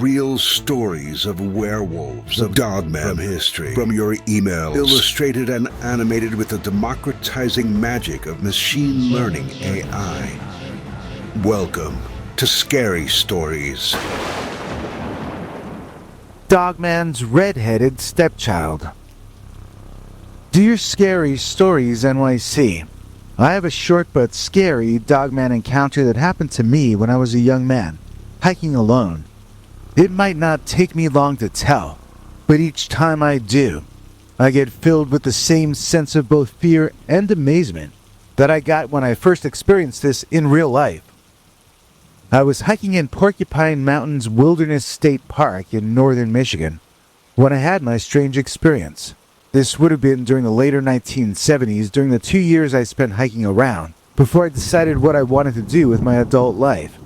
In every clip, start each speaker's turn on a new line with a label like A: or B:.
A: real stories of werewolves, of Dogman from history, from your emails, illustrated and animated with the democratizing magic of machine learning AI. Welcome to Scary Stories.
B: Dogman's red-headed stepchild. Dear Scary Stories NYC, I have a short but scary Dogman encounter that happened to me when I was a young man, hiking alone. It might not take me long to tell, but each time I do, I get filled with the same sense of both fear and amazement that I got when I first experienced this in real life. I was hiking in Porcupine Mountain's Wilderness State Park in northern Michigan when I had my strange experience. This would have been during the later 1970s, during the 2 years I spent hiking around, before I decided what I wanted to do with my adult life.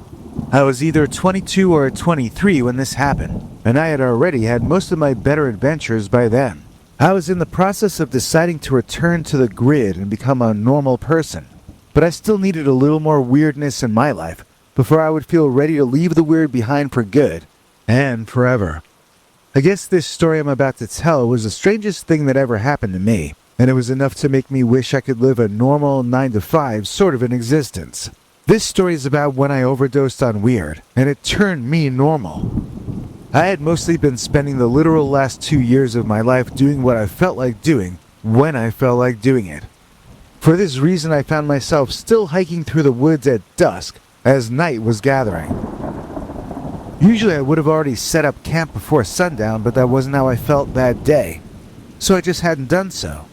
B: I was either 22 or 23 when this happened, and I had already had most of my better adventures by then. I was in the process of deciding to return to the grid and become a normal person, but I still needed a little more weirdness in my life before I would feel ready to leave the weird behind for good, and forever. I guess this story I'm about to tell was the strangest thing that ever happened to me, and it was enough to make me wish I could live a normal 9-to-5 sort of an existence. This story is about when I overdosed on weird, and it turned me normal. I had mostly been spending the literal last 2 years of my life doing what I felt like doing, when I felt like doing it. For this reason, I found myself still hiking through the woods at dusk, as night was gathering. Usually I would have already set up camp before sundown, but that wasn't how I felt that day, so I just hadn't done so.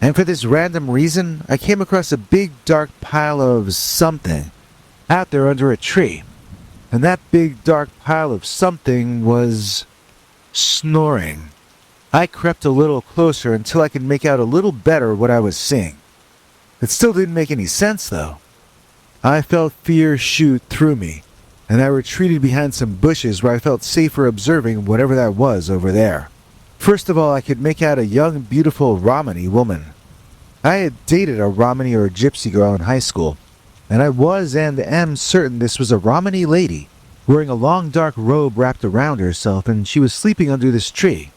B: And for this random reason, I came across a big dark pile of something out there under a tree, and that big dark pile of something was snoring. I crept a little closer until I could make out a little better what I was seeing. It still didn't make any sense though. I felt fear shoot through me, and I retreated behind some bushes where I felt safer observing whatever that was over there. First of all, I could make out a young, beautiful Romany woman. I had dated a Romany or a gypsy girl in high school, and I was and am certain this was a Romany lady, wearing a long dark robe wrapped around herself, and she was sleeping under this tree.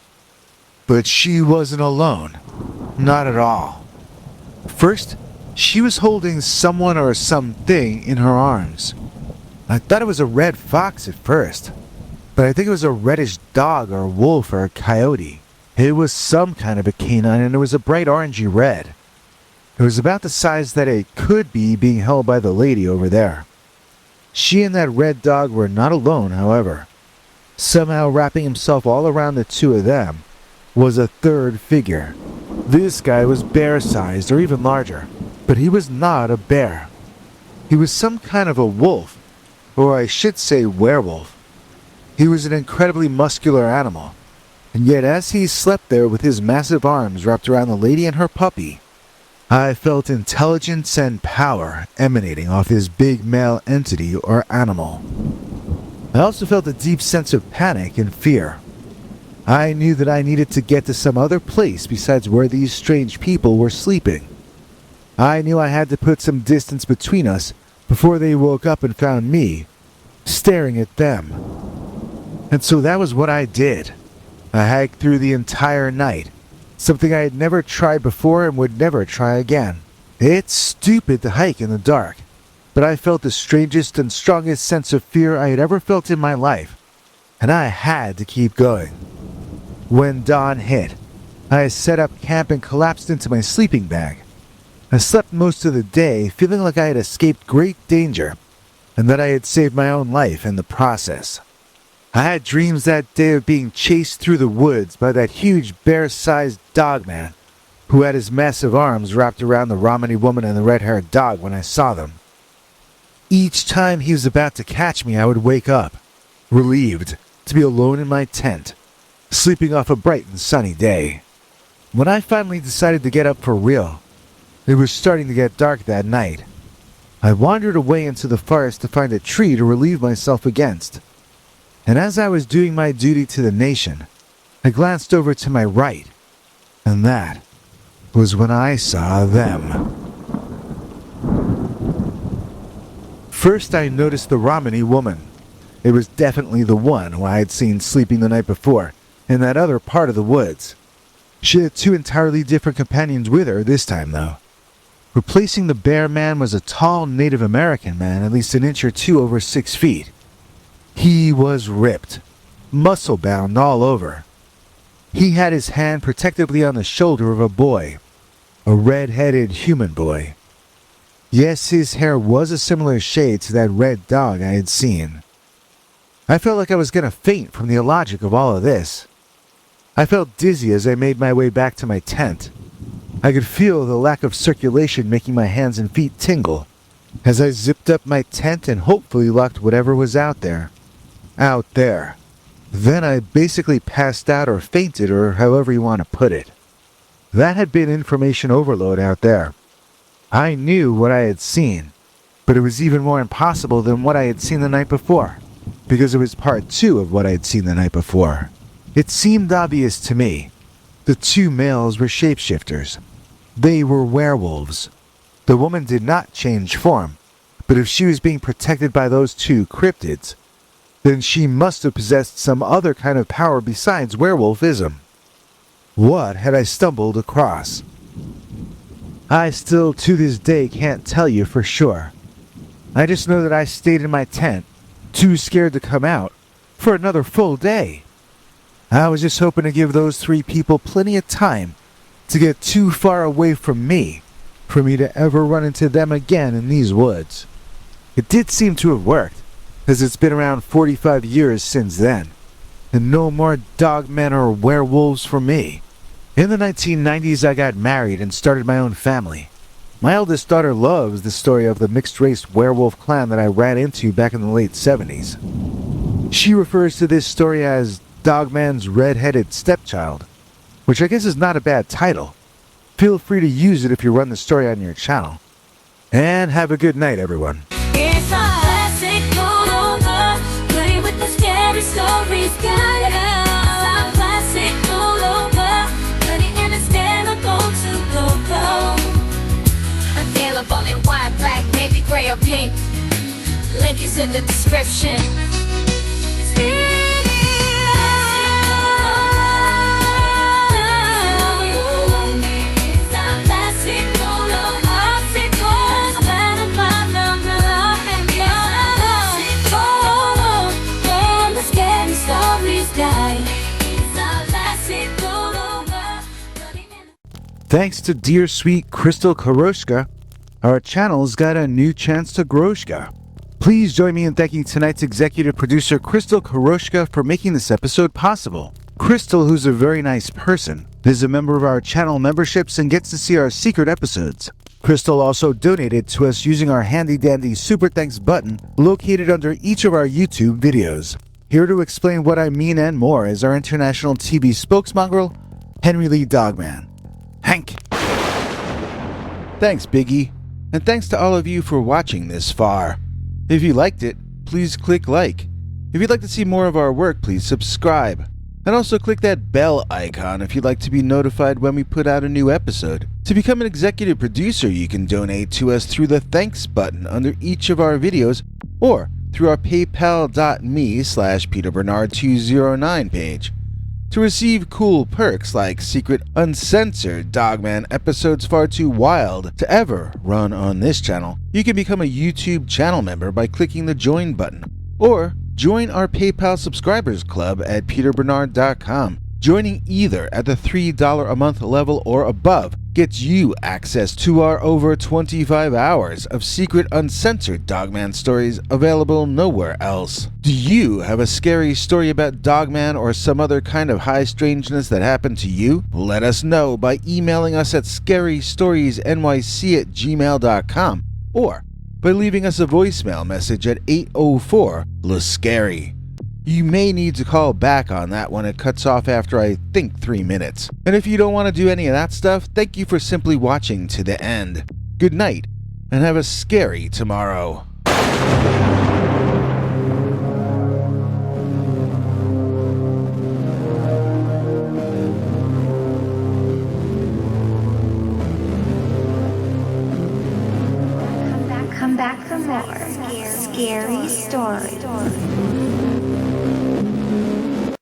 B: But she wasn't alone. Not at all. First, she was holding someone or something in her arms. I thought it was a red fox at first, but I think it was a reddish dog or wolf or a coyote. It was some kind of a canine, and it was a bright orangey red. It was about the size that it could be being held by the lady over there. She and that red dog were not alone, however. Somehow wrapping himself all around the two of them was a third figure. This guy was bear-sized or even larger, but he was not a bear. He was some kind of a wolf, or I should say werewolf. He was an incredibly muscular animal, and yet as he slept there with his massive arms wrapped around the lady and her puppy, I felt intelligence and power emanating off this big male entity or animal. I also felt a deep sense of panic and fear. I knew that I needed to get to some other place besides where these strange people were sleeping. I knew I had to put some distance between us before they woke up and found me staring at them. And so that was what I did. I hiked through the entire night, something I had never tried before and would never try again. It's stupid to hike in the dark, but I felt the strangest and strongest sense of fear I had ever felt in my life, and I had to keep going. When dawn hit, I set up camp and collapsed into my sleeping bag. I slept most of the day, feeling like I had escaped great danger, and that I had saved my own life in the process. I had dreams that day of being chased through the woods by that huge bear-sized dogman, who had his massive arms wrapped around the Romany woman and the red-haired dog when I saw them. Each time he was about to catch me, I would wake up, relieved to be alone in my tent, sleeping off a bright and sunny day. When I finally decided to get up for real, it was starting to get dark that night. I wandered away into the forest to find a tree to relieve myself against. And as I was doing my duty to the nation, I glanced over to my right, and that was when I saw them. First I noticed the Romany woman. It was definitely the one who I had seen sleeping the night before, in that other part of the woods. She had two entirely different companions with her this time, though. Replacing the bear man was a tall Native American man, at least an inch or two over 6 feet. He was ripped, muscle-bound all over. He had his hand protectively on the shoulder of a boy, a red-headed human boy. Yes, his hair was a similar shade to that red dog I had seen. I felt like I was going to faint from the illogic of all of this. I felt dizzy as I made my way back to my tent. I could feel the lack of circulation making my hands and feet tingle as I zipped up my tent and hopefully locked whatever was out there. Out there. Then I basically passed out or fainted, or however you want to put it. That had been information overload out there. I knew what I had seen, but it was even more impossible than what I had seen the night before, because it was part 2 of what I had seen the night before. It seemed obvious to me. The two males were shapeshifters. They were werewolves. The woman did not change form, but if she was being protected by those two cryptids, then she must have possessed some other kind of power besides werewolfism. What had I stumbled across? I still to this day can't tell you for sure. I just know that I stayed in my tent, too scared to come out, for another full day. I was just hoping to give those 3 people plenty of time to get too far away from me for me to ever run into them again in these woods. It did seem to have worked, as it's been around 45 years since then, and no more dogmen or werewolves for me. In the 1990s, I got married and started my own family. My eldest daughter loves the story of the mixed-race werewolf clan that I ran into back in the late 70s. She refers to this story as Dogman's red-headed stepchild, which I guess is not a bad title. Feel free to use it if you run the story on your channel. And have a good night, everyone.
C: It's a classic rollover, play with the scary stories, got it. It's a classic rollover, money in a stand, go to go. Available in white, black, navy, gray, or pink. Link is in the description.
B: Thanks to dear sweet Crystal Koroshka, our channel's got a new chance to growshka. Please join me in thanking tonight's executive producer Crystal Koroshka for making this episode possible. Crystal, who's a very nice person, is a member of our channel memberships and gets to see our secret episodes. Crystal also donated to us using our handy-dandy Super Thanks button located under each of our YouTube videos. Here to explain what I mean and more is our international TV spokesmongrel, Henry Lee Dogman. Hank! Thanks, Biggie. And thanks to all of you for watching this far. If you liked it, please click like. If you'd like to see more of our work, please subscribe. And also click that bell icon if you'd like to be notified when we put out a new episode. To become an executive producer, you can donate to us through the thanks button under each of our videos or through our paypal.me/PeterBernard209 page. To receive cool perks like secret uncensored Dogman episodes far too wild to ever run on this channel, you can become a YouTube channel member by clicking the join button, or join our PayPal subscribers club at peterbernard.com. Joining either at the $3 a month level or above gets you access to our over 25 hours of secret uncensored Dogman stories available nowhere else. Do you have a scary story about Dogman or some other kind of high strangeness that happened to you? Let us know by emailing us at scarystoriesnyc@gmail.com or by leaving us a voicemail message at 804-LA-SCARY. You may need to call back on that one. It cuts off after I think 3 minutes. And if you don't want to do any of that stuff, thank you for simply watching to the end. Good night, and have a scary tomorrow.
C: Come back for more scary stories.